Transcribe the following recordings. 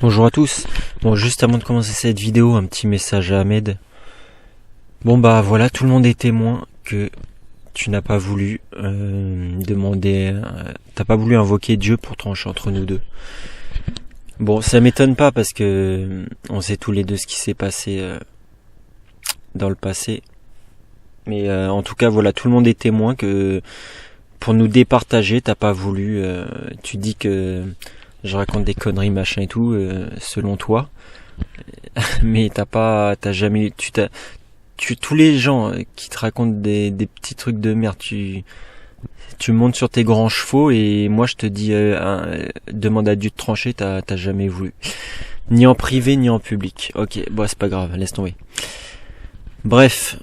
Bonjour à tous. Bon, juste avant de commencer cette vidéo, un petit message à Ahmed. Bon bah voilà, tout le monde est témoin que tu n'as pas voulu t'as pas voulu invoquer Dieu pour trancher entre nous deux. Bon, ça m'étonne pas parce que on sait tous les deux ce qui s'est passé dans le passé. Mais en tout cas, voilà, tout le monde est témoin que pour nous départager, t'as pas voulu. Tu dis que je raconte des conneries machin et tout, selon toi. Mais t'as jamais, tous les gens qui te racontent des petits trucs de merde, tu montes sur tes grands chevaux et moi je te dis, demande à Dieu de trancher, t'as jamais voulu. Ni en privé, ni en public. Ok, bon c'est pas grave, laisse tomber. Bref,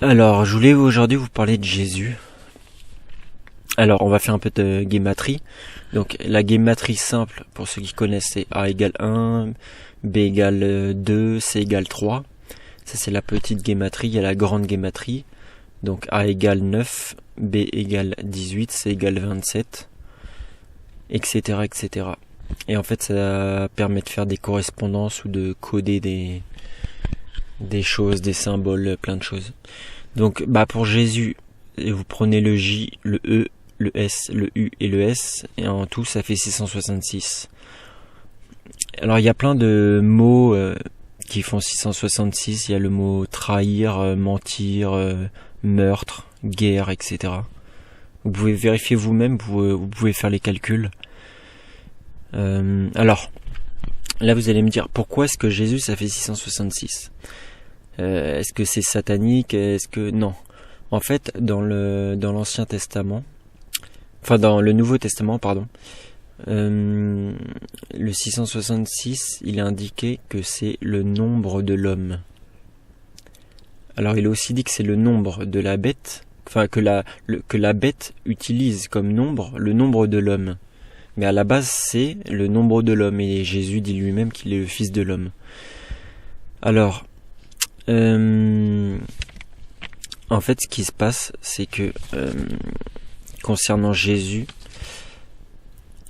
alors je voulais aujourd'hui vous parler de Jésus. Alors on va faire un peu de guématrie. Donc la guématrie simple, pour ceux qui connaissent, c'est A égale 1, B égale 2, C égale 3. Ça c'est la petite guématrie, il y a la grande guématrie. Donc A égale 9, B égale 18, C égale 27, etc. etc. Et en fait ça permet de faire des correspondances ou de coder des choses, des symboles, plein de choses. Donc bah pour Jésus, vous prenez le J, le E, le S, le U et le S, et en tout ça fait 666. Alors il y a plein de mots qui font 666, il y a le mot trahir, mentir, meurtre, guerre, etc. Vous pouvez vérifier vous-même, vous pouvez faire les calculs. Alors, là vous allez me dire, pourquoi est-ce que Jésus ça fait 666 ? Est-ce que c'est satanique ? Est-ce que... Non. En fait, dans l'Ancien Testament, enfin dans le Nouveau Testament, pardon, le 666, il est indiqué que c'est le nombre de l'homme. Alors il est aussi dit que c'est le nombre de la bête, enfin que la bête utilise comme nombre le nombre de l'homme. Mais à la base c'est le nombre de l'homme, et Jésus dit lui-même qu'il est le fils de l'homme. Alors, en fait ce qui se passe, c'est que concernant Jésus,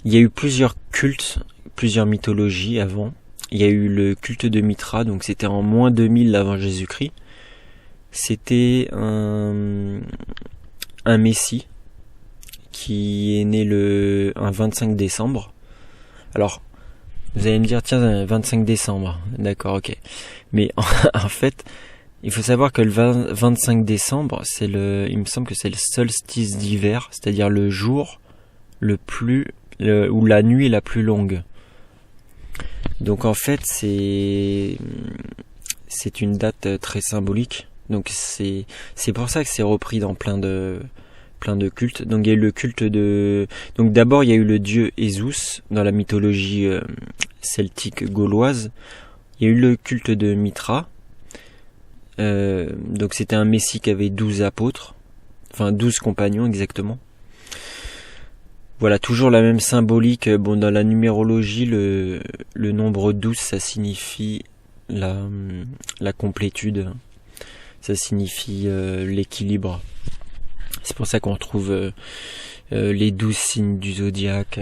il y a eu plusieurs cultes, plusieurs mythologies avant. Il y a eu le culte de Mithra, donc c'était en moins 2000 avant Jésus-Christ. C'était un messie qui est né un 25 décembre. Alors, vous allez me dire, tiens, 25 décembre, d'accord, ok. Mais en fait, il faut savoir que le 25 décembre, il me semble que c'est le solstice d'hiver, c'est-à-dire le jour où la nuit est la plus longue. Donc en fait, c'est une date très symbolique. Donc c'est pour ça que c'est repris dans plein de cultes. Donc il y a eu le culte donc d'abord il y a eu le dieu Esus dans la mythologie celtique gauloise. Il y a eu le culte de Mithra. Donc c'était un messie qui avait 12 apôtres, enfin 12 compagnons exactement. Voilà, toujours la même symbolique. Bon, dans la numérologie, le nombre 12, ça signifie la complétude. Ça signifie l'équilibre. C'est pour ça qu'on retrouve les 12 signes du zodiaque,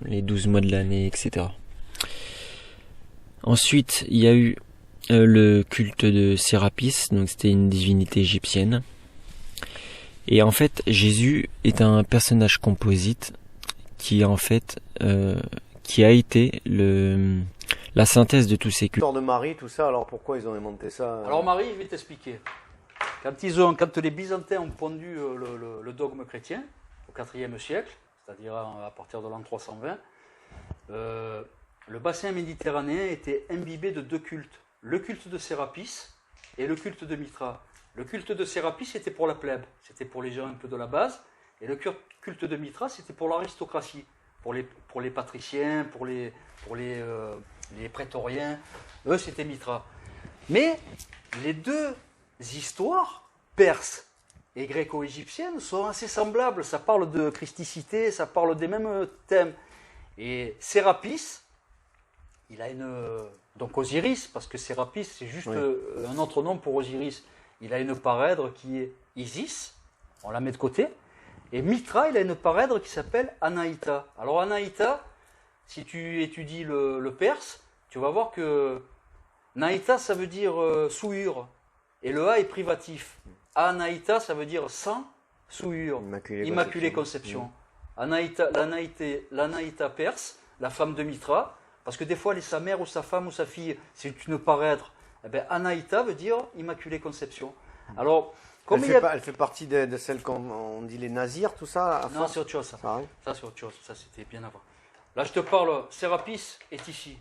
les 12 mois de l'année, etc. Ensuite, il y a eu le culte de Sérapis, donc c'était une divinité égyptienne. Et en fait, Jésus est un personnage composite qui en fait qui a été la synthèse de tous ces cultes. L'histoire de Marie, tout ça, alors pourquoi ils ont inventé ça Alors Marie, je vais t'expliquer. Quand les Byzantins ont pondu le dogme chrétien, au IVe siècle, c'est-à-dire à partir de l'an 320, le bassin méditerranéen était imbibé de deux cultes. Le culte de Sérapis et le culte de Mithra. Le culte de Sérapis, c'était pour la plèbe, c'était pour les gens un peu de la base, et le culte de Mithra, c'était pour l'aristocratie, pour les patriciens, pour les prétoriens. Eux, c'était Mithra. Mais les deux histoires, perse et gréco-égyptienne, sont assez semblables. Ça parle de christicité, ça parle des mêmes thèmes. Et Sérapis, il a donc Osiris, parce que Sérapis, c'est juste un autre nom pour Osiris. Il a une parèdre qui est Isis, on la met de côté. Et Mithra, il a une parèdre qui s'appelle Anaïta. Alors Anaïta, si tu étudies le perse, tu vas voir que Naïta, ça veut dire souillure. Et le A est privatif. Anaïta, ça veut dire sans souillure. Immaculée conception. Anaïta, l'Anaïta perse, la femme de Mitra, parce que des fois, sa mère ou sa femme ou sa fille, c'est une parèdre. Eh bien, Anaïta veut dire Immaculée conception. Alors, comme elle fait partie de celles qu'on dit les nazirs, tout ça. Non, c'est autre chose. Ça, ah, oui. Ça c'est autre chose. Ça, c'était bien avant. Là, je te parle, Sérapis est ici.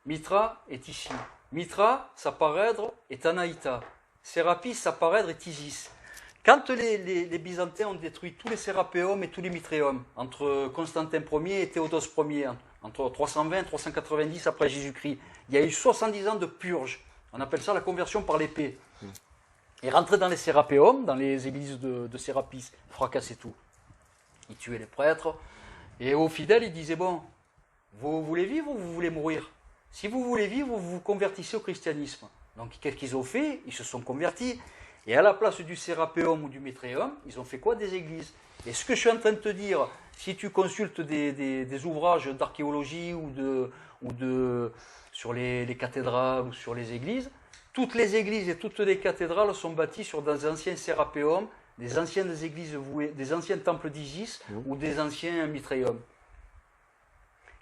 Mitra est ici. Mitra, sa parèdre, est Anaïta. Sérapis, sa parèdre, est Isis. Quand les Byzantins ont détruit tous les sérapéums et tous les mitréums, entre Constantin Ier et Théodose Ier, entre 320 et 390 après Jésus-Christ, il y a eu 70 ans de purge. On appelle ça la conversion par l'épée. Ils rentraient dans les sérapéums, dans les églises de Sérapis, fracassaient tout. Ils tuaient les prêtres. Et aux fidèles, ils disaient, bon, vous voulez vivre ou vous voulez mourir? Si vous voulez vivre, vous vous convertissez au christianisme. Donc, qu'est-ce qu'ils ont fait? Ils se sont convertis. Et à la place du sérapéum ou du mitréum, ils ont fait quoi? Des églises. Et ce que je suis en train de te dire, si tu consultes des ouvrages d'archéologie sur les cathédrales ou sur les églises, toutes les églises et toutes les cathédrales sont bâties sur des anciens sérapéums, des anciennes églises vouées, des anciens temples d'Isis ou des anciens mitréums.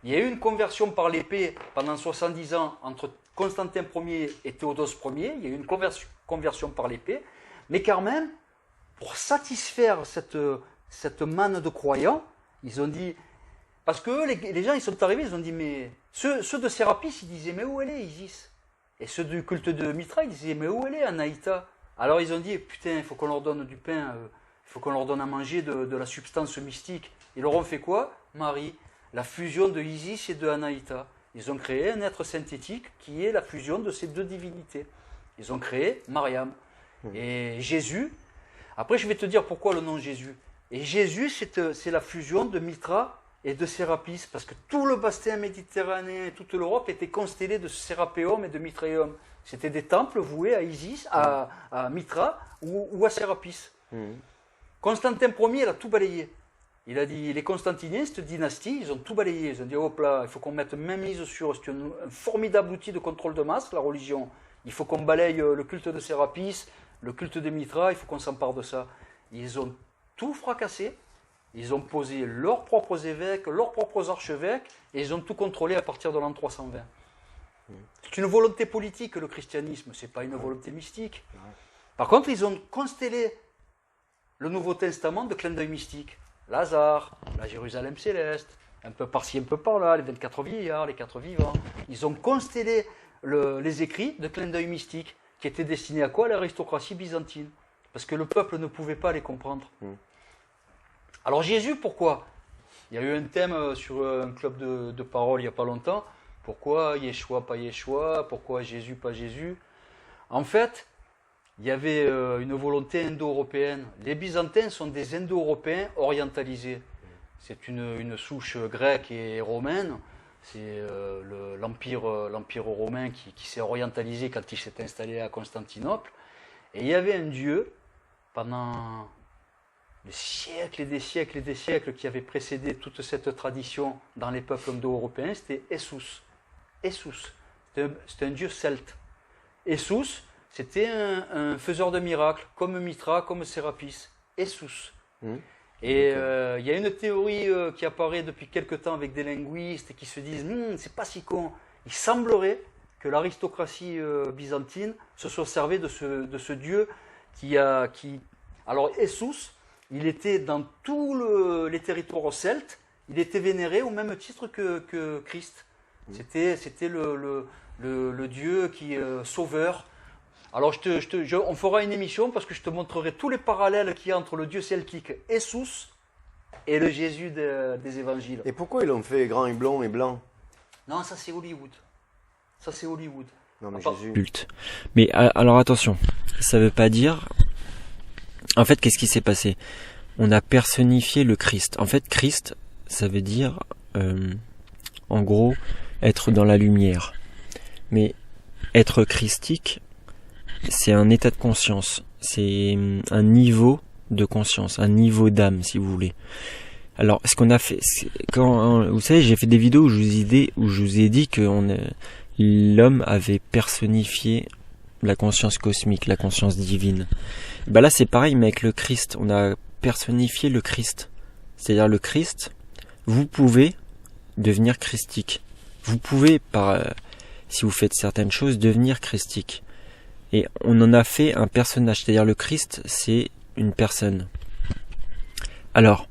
Il y a eu une conversion par l'épée pendant 70 ans entre Constantin Ier et Théodose Ier. Il y a eu une conversion par l'épée. Mais quand même, pour satisfaire cette manne de croyants, ils ont dit... Parce que les gens, ils sont arrivés, ils ont dit, mais... Ceux de Sérapis, ils disaient, mais où elle est Isis? Et ceux du culte de Mitra, ils disaient, mais où elle est Anaïta? Alors ils ont dit, putain, il faut qu'on leur donne du pain, il faut qu'on leur donne à manger de la substance mystique. Ils leur ont fait quoi? Marie, la fusion de Isis et de Anaïta. Ils ont créé un être synthétique qui est la fusion de ces deux divinités. Ils ont créé Mariam. Et Jésus, après je vais te dire pourquoi le nom Jésus. Et Jésus, c'est la fusion de Mitra et de Sérapis, parce que tout le bassin méditerranéen et toute l'Europe était constellé de sérapéum et de mitréum. C'était des temples voués à Isis, à Mitra ou à Sérapis. Constantin Ier, il a tout balayé. Il a dit, les Constantiniens, cette dynastie, ils ont tout balayé. Ils ont dit, hop là, il faut qu'on mette même mise sur... C'est un formidable outil de contrôle de masse, la religion. Il faut qu'on balaye le culte de Sérapis, le culte de Mitra, il faut qu'on s'empare de ça. Ils ont tout fracassé. Ils ont posé leurs propres évêques, leurs propres archevêques, et ils ont tout contrôlé à partir de l'an 320. C'est une volonté politique, le christianisme, c'est pas une volonté mystique. Par contre, ils ont constellé le Nouveau Testament de clin d'œil mystique. Lazare, la Jérusalem céleste, un peu par-ci, un peu par-là, les 24 vieillards, les 4 vivants. Ils ont constellé les écrits de clin d'œil mystique, qui étaient destinés à quoi? À l'aristocratie byzantine. Parce que le peuple ne pouvait pas les comprendre. Alors Jésus, pourquoi? Il y a eu un thème sur un club de parole il n'y a pas longtemps. Pourquoi Yeshua, pas Yeshua? Pourquoi Jésus, pas Jésus? En fait, il y avait une volonté indo-européenne. Les Byzantins sont des indo-européens orientalisés. C'est une souche grecque et romaine. C'est l'empire romain qui s'est orientalisé quand il s'est installé à Constantinople. Et il y avait un dieu, pendant des siècles et des siècles et des siècles, qui avait précédé toute cette tradition dans les peuples indo-européens, c'était Essus. Essus, c'était un dieu celte. Essus, c'était un faiseur de miracles, comme Mitra, comme Sérapis. Essus. Et il y a une théorie qui apparaît depuis quelque temps avec des linguistes qui se disent c'est pas si con. Il semblerait que l'aristocratie byzantine se soit servée de ce dieu Alors Essus, il était dans tous les territoires celtes, il était vénéré au même titre que Christ. C'était le dieu qui est sauveur. Alors on fera une émission parce que je te montrerai tous les parallèles qu'il y a entre le dieu celtique Essus et le Jésus des évangiles. Et pourquoi ils l'ont fait grand et blond et blanc? Non, ça c'est Hollywood. Non mais Jésus. Culte. Mais alors attention, ça veut pas dire... En fait, qu'est-ce qui s'est passé? On a personnifié le Christ. En fait, Christ, ça veut dire, en gros, être dans la lumière. Mais être christique, c'est un état de conscience. C'est un niveau de conscience, un niveau d'âme, si vous voulez. Alors, ce qu'on a fait, vous savez, j'ai fait des vidéos où je vous ai dit que l'homme avait personnifié la conscience cosmique, la conscience divine. Bah là, c'est pareil, mais avec le Christ, on a personnifié le Christ. C'est-à-dire le Christ, vous pouvez devenir christique. Vous pouvez, si vous faites certaines choses, devenir christique. Et on en a fait un personnage, c'est-à-dire le Christ, c'est une personne. Alors,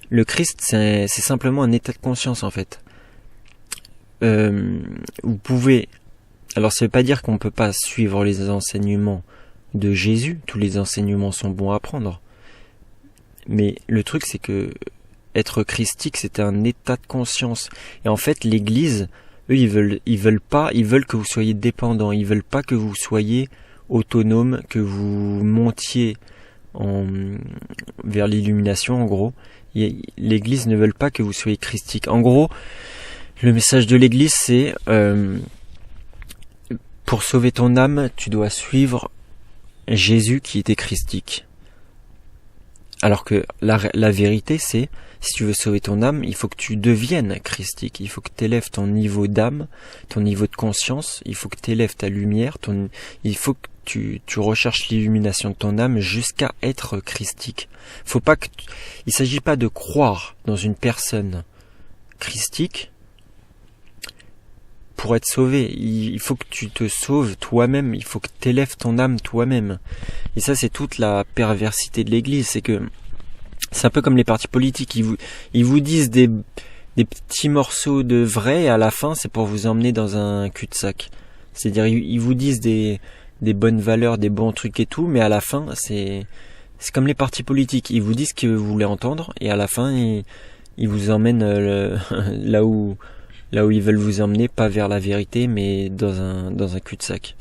le Christ, c'est simplement un état de conscience en fait. Vous pouvez... Alors ça veut pas dire qu'on ne peut pas suivre les enseignements de Jésus, tous les enseignements sont bons à prendre. Mais le truc c'est que être christique c'est un état de conscience. Et en fait l'Église, eux ils veulent que vous soyez dépendants, ils veulent pas que vous soyez autonome, que vous montiez vers l'illumination en gros. L'Église ne veut pas que vous soyez christique. En gros, le message de l'Église c'est pour sauver ton âme, tu dois suivre Jésus qui était christique. Alors que la vérité c'est, si tu veux sauver ton âme, il faut que tu deviennes christique. Il faut que tu élèves ton niveau d'âme, ton niveau de conscience, il faut que tu élèves ta lumière, il faut que tu recherches l'illumination de ton âme jusqu'à être christique. Il s'agit pas de croire dans une personne christique pour être sauvé. Il faut que tu te sauves toi-même, il faut que tu élèves ton âme toi-même. Et ça, c'est toute la perversité de l'Église, c'est que c'est un peu comme les partis politiques, ils vous disent des petits morceaux de vrai et à la fin, c'est pour vous emmener dans un cul-de-sac. C'est-à-dire, ils vous disent des bonnes valeurs, des bons trucs et tout, mais à la fin, c'est comme les partis politiques, ils vous disent ce que vous voulez entendre et à la fin, ils vous emmènent là où ils veulent vous emmener, pas vers la vérité, mais dans un cul-de-sac.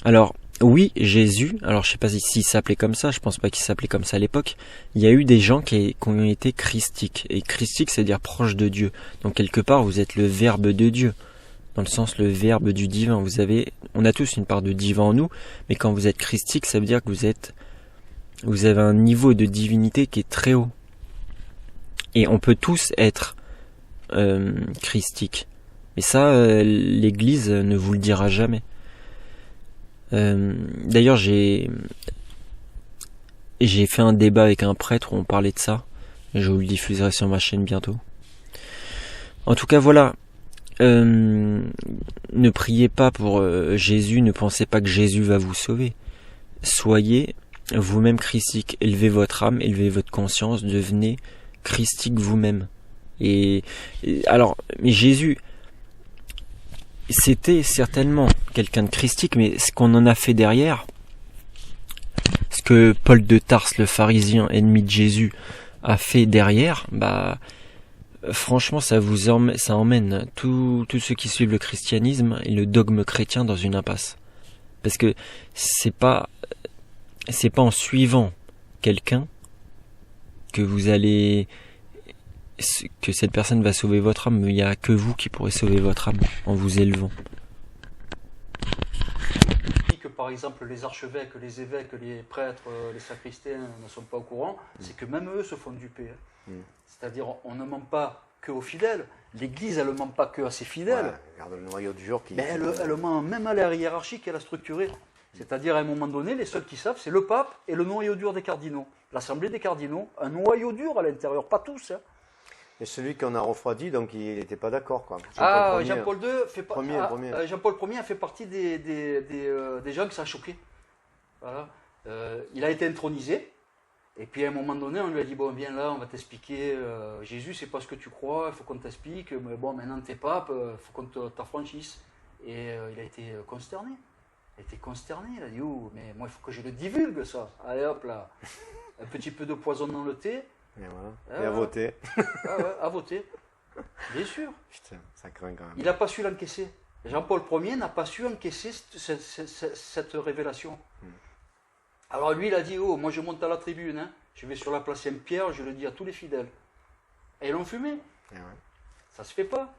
Alors, oui, Jésus, alors je sais pas s'il s'appelait comme ça, je pense pas qu'il s'appelait comme ça à l'époque, il y a eu des gens qui ont été christiques, et christique c'est dire proche de Dieu, donc quelque part vous êtes le verbe de Dieu, dans le sens le verbe du divin, on a tous une part de divin en nous, mais quand vous êtes christique, ça veut dire que vous avez un niveau de divinité qui est très haut, et on peut tous être christique. Mais ça, l'Église ne vous le dira jamais. D'ailleurs, j'ai fait un débat avec un prêtre où on parlait de ça. Je vous le diffuserai sur ma chaîne bientôt. En tout cas, voilà. Ne priez pas pour Jésus, ne pensez pas que Jésus va vous sauver. Soyez vous-même christique. Élevez votre âme, élevez votre conscience, devenez christique vous-même. Mais Jésus, c'était certainement quelqu'un de christique, mais ce qu'on en a fait derrière, ce que Paul de Tarse, le pharisien ennemi de Jésus, a fait derrière, franchement, ça emmène tous ceux qui suivent le christianisme et le dogme chrétien dans une impasse. Parce que c'est pas en suivant quelqu'un que cette personne va sauver votre âme, mais il n'y a que vous qui pourrez sauver votre âme en vous élevant. Que par exemple les archevêques, les évêques, les prêtres, les sacristains ne sont pas au courant, c'est que même eux se font duper. C'est-à-dire on ne ment pas que aux fidèles, l'Église elle ne ment pas que à ses fidèles. Ouais, regarde le noyau dur qui... Mais elle ment même à la hiérarchie qu'elle a structurée. C'est-à-dire à un moment donné, les seuls qui savent, c'est le pape et le noyau dur des cardinaux. L'assemblée des cardinaux, un noyau dur à l'intérieur, pas tous. Et celui qu'on a refroidi, donc il n'était pas d'accord, quoi. Jean-Paul II Jean-Paul Ier a fait partie des gens que ça a choqué. Voilà. Il a été intronisé, et puis à un moment donné, on lui a dit, bon, viens là, on va t'expliquer, Jésus, c'est pas ce que tu crois, il faut qu'on t'explique, mais bon, maintenant t'es pape, il faut qu'on t'affranchisse. Et il a été consterné. Il a dit, oh, mais moi, il faut que je le divulgue, ça. Allez, hop, là, un petit peu de poison dans le thé. Et voilà. Et à voter. À voter. Bien sûr. Putain, ça craint quand même. Il n'a pas su l'encaisser. Jean-Paul Ier n'a pas su encaisser cette révélation. Alors lui, il a dit, oh, moi je monte à la tribune, hein. Je vais sur la place Saint-Pierre, je le dis à tous les fidèles. Et ils l'ont fumé. Ça se fait pas.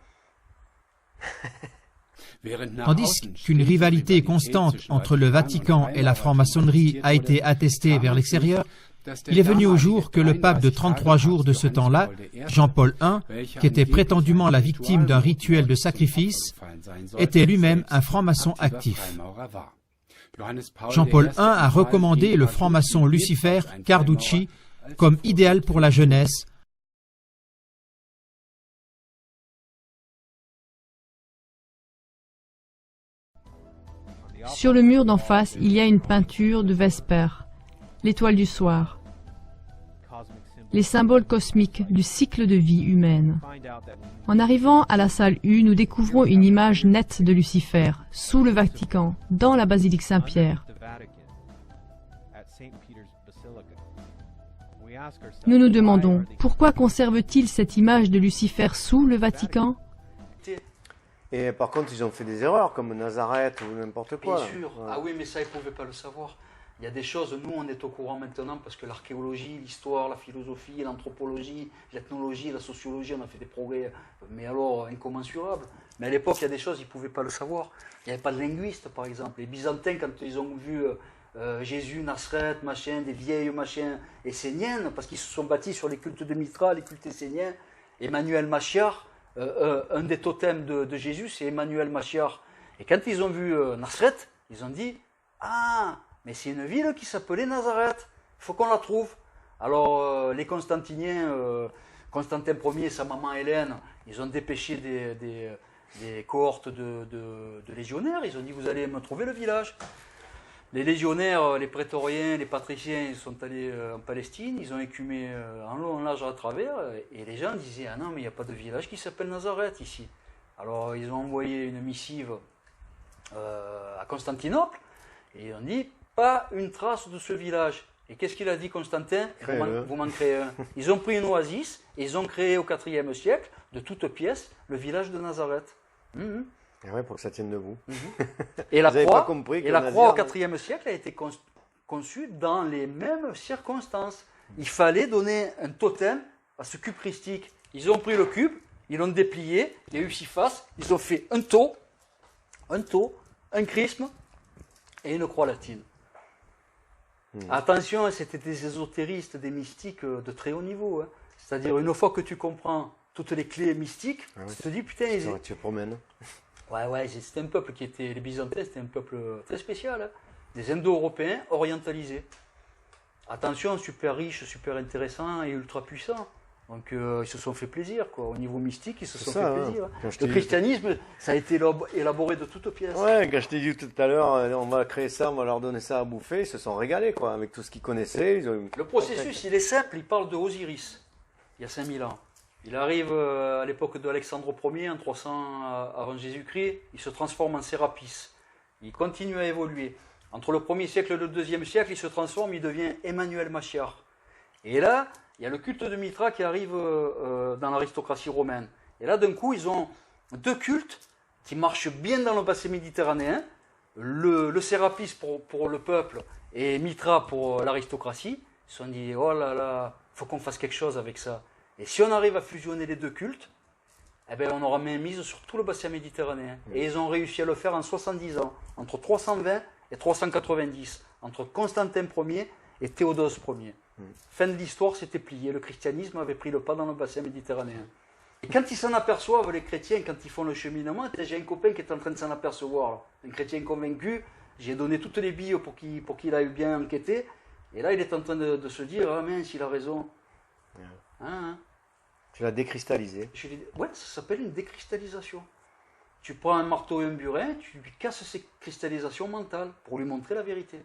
Tandis qu'une rivalité constante entre le Vatican et la franc-maçonnerie a été attestée vers l'extérieur, il est venu au jour que le pape de 33 jours de ce temps-là, Jean-Paul I, qui était prétendument la victime d'un rituel de sacrifice, était lui-même un franc-maçon actif. Jean-Paul I a recommandé le franc-maçon Lucifer Carducci comme idéal pour la jeunesse. Sur le mur d'en face, il y a une peinture de Vesper, l'étoile du soir, les symboles cosmiques du cycle de vie humaine. En arrivant à la salle U, nous découvrons une image nette de Lucifer, sous le Vatican, dans la basilique Saint-Pierre. Nous nous demandons, pourquoi conserve-t-il cette image de Lucifer sous le Vatican ? Et par contre, ils ont fait des erreurs, comme Nazareth ou n'importe quoi. Bien sûr. Ah oui, mais ça, ils ne pouvaient pas le savoir. Il y a des choses, nous, on est au courant maintenant parce que l'archéologie, l'histoire, la philosophie, l'anthropologie, l'ethnologie, la sociologie, on a fait des progrès, mais alors incommensurables. Mais à l'époque, il y a des choses, ils ne pouvaient pas le savoir. Il n'y avait pas de linguiste, par exemple. Les Byzantins, quand ils ont vu Jésus, Nazareth, machin, des vieilles machins esséniennes, parce qu'ils se sont bâtis sur les cultes de Mitra, les cultes esséniens, Emmanuel Machiar, un des totems de Jésus, c'est Emmanuel Machiar. Et quand ils ont vu Nazareth, ils ont dit « Ah, mais c'est une ville qui s'appelait Nazareth, il faut qu'on la trouve. » Alors les Constantiniens, Constantin Ier et sa maman Hélène, ils ont dépêché des cohortes de légionnaires, ils ont dit « Vous allez me trouver le village. » Les légionnaires, les prétoriens, les patriciens, ils sont allés en Palestine, ils ont écumé en long, en large, à travers, et les gens disaient « Ah non, mais il n'y a pas de village qui s'appelle Nazareth ici. » Alors ils ont envoyé une missive à Constantinople, et ils ont dit « Pas une trace de ce village. » Et qu'est-ce qu'il a dit Constantin ? Vous m'en créez un. Ils ont pris une oasis, et ils ont créé au IVe siècle, de toutes pièces, le village de Nazareth. Et ouais, pour que ça tienne debout. Et la croix, au Nazir, IVe siècle a été conçue dans les mêmes circonstances. Il fallait donner un totem à ce cube christique. Ils ont pris le cube, ils l'ont déplié, il y a eu 6 faces, ils ont fait un tau, un chrisme et une croix latine. Attention, c'était des ésotéristes, des mystiques de très haut niveau. Hein. C'est-à-dire, une fois que tu comprends toutes les clés mystiques, tu te dis, putain, tu te promènes. Ouais, c'était un peuple qui était, les Byzantins, c'était un peuple très spécial, hein. Des Indo-Européens orientalisés. Attention, super riches, super intéressants et ultra puissants. Donc ils se sont fait plaisir, quoi. Au niveau mystique, ils se sont fait plaisir. Hein. Le christianisme, ça a été élaboré de toutes pièces. Ouais, quand je t'ai dit tout à l'heure, on va créer ça, on va leur donner ça à bouffer, ils se sont régalés, quoi, avec tout ce qu'ils connaissaient. Le processus, il est simple, il parle de Osiris, il y a 5000 ans. Il arrive à l'époque d'Alexandre Ier, en 300 avant Jésus-Christ, il se transforme en Sérapis. Il continue à évoluer. Entre le 1er siècle et le 2e siècle, il se transforme, il devient Emmanuel Machiar. Et là, il y a le culte de Mitra qui arrive dans l'aristocratie romaine. Et là, d'un coup, ils ont 2 cultes qui marchent bien dans le bassin méditerranéen. Le Sérapis pour le peuple et Mitra pour l'aristocratie. Ils se sont dit, oh là là, il faut qu'on fasse quelque chose avec ça. Et si on arrive à fusionner les 2 cultes, eh ben on aura mis mise sur tout le bassin méditerranéen. Et ils ont réussi à le faire en 70 ans, entre 320 et 390, entre Constantin Ier et Théodose Ier. Fin de l'histoire, c'était plié. Le christianisme avait pris le pas dans le bassin méditerranéen. Et quand ils s'en aperçoivent, les chrétiens, quand ils font le cheminement, j'ai un copain qui est en train de s'en apercevoir, là. Un chrétien convaincu, j'ai donné toutes les billes pour qu'il aille bien enquêter. Et là, il est en train de se dire, ah mince, il a raison. Tu l'as décristallisé. Ouais, ça s'appelle une décristallisation. Tu prends un marteau et un burin, tu lui casses ses cristallisations mentales pour lui montrer la vérité.